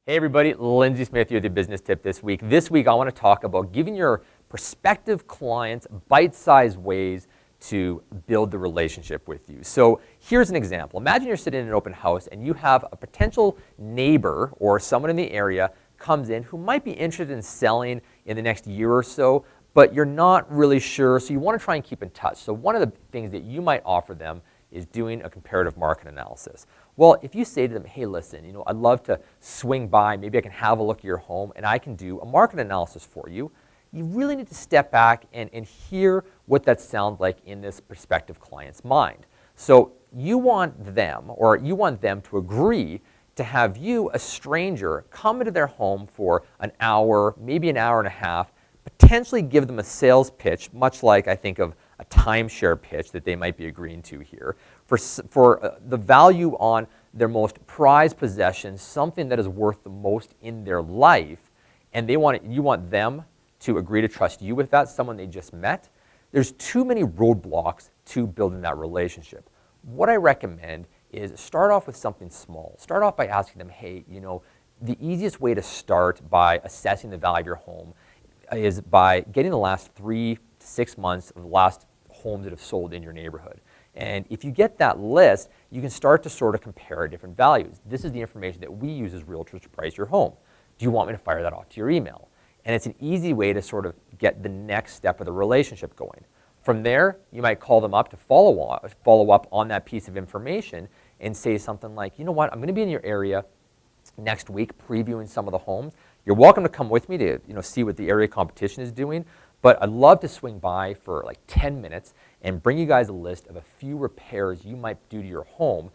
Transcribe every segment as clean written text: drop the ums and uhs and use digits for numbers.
Hey everybody, Lindsey Smith here with the business tip this week. This week I want to talk about giving your prospective clients bite-sized ways to build the relationship with you. So here's an example. Imagine you're sitting in an open house and you have a potential neighbor or someone in the area comes in who might be interested in selling in the next year or so, but you're not really sure, so you want to try and keep in touch. So one of the things that you might offer them is doing a comparative market analysis. Well, if you say to them, hey, listen, I'd love to swing by, maybe I can have a look at your home and I can do a market analysis for you, you really need to step back and hear what that sounds like in this prospective client's mind. So you want them to agree to have you, a stranger, come into their home for an hour, maybe an hour and a half, potentially give them a sales pitch, much like I think of a timeshare pitch that they might be agreeing to here, for the value on their most prized possession, something that is worth the most in their life, and you want them to agree to trust you with that, someone they just met. There's too many roadblocks to building that relationship. What I recommend is start off with something small. Start off by asking them, hey, the easiest way to start by assessing the value of your home is by getting the last 3 to 6 months of the last homes that have sold in your neighborhood. And if you get that list, you can start to sort of compare different values. This is the information that we use as realtors to price your home. Do you want me to fire that off to your email? And it's an easy way to sort of get the next step of the relationship going. From there, you might call them up to follow up on that piece of information and say something like, you know what, I'm going to be in your area next week previewing some of the homes. You're welcome to come with me to see what the area competition is doing, but I'd love to swing by for like 10 minutes and bring you guys a list of a few repairs you might do to your home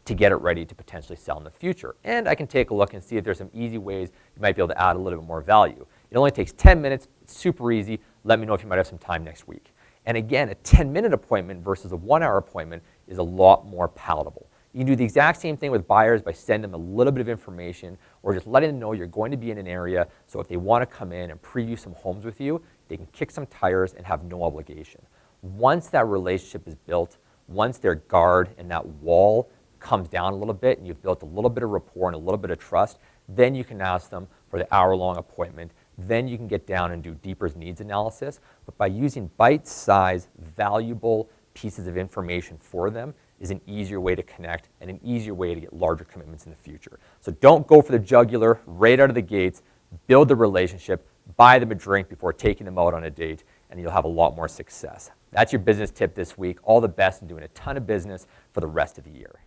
to get it ready to potentially sell in the future. And I can take a look and see if there's some easy ways you might be able to add a little bit more value. It only takes 10 minutes, it's super easy. Let me know if you might have some time next week. And again, a 10-minute appointment versus a 1-hour appointment is a lot more palatable. You can do the exact same thing with buyers by sending them a little bit of information or just letting them know you're going to be in an area, so if they want to come in and preview some homes with you, they can kick some tires and have no obligation. Once that relationship is built, once their guard and that wall comes down a little bit and you've built a little bit of rapport and a little bit of trust, then you can ask them for the hour-long appointment. Then you can get down and do deeper needs analysis. But by using bite-sized, valuable pieces of information for them is an easier way to connect and an easier way to get larger commitments in the future. So don't go for the jugular right out of the gates. Build the relationship, buy them a drink before taking them out on a date, and you'll have a lot more success. That's your business tip this week. All the best in doing a ton of business for the rest of the year.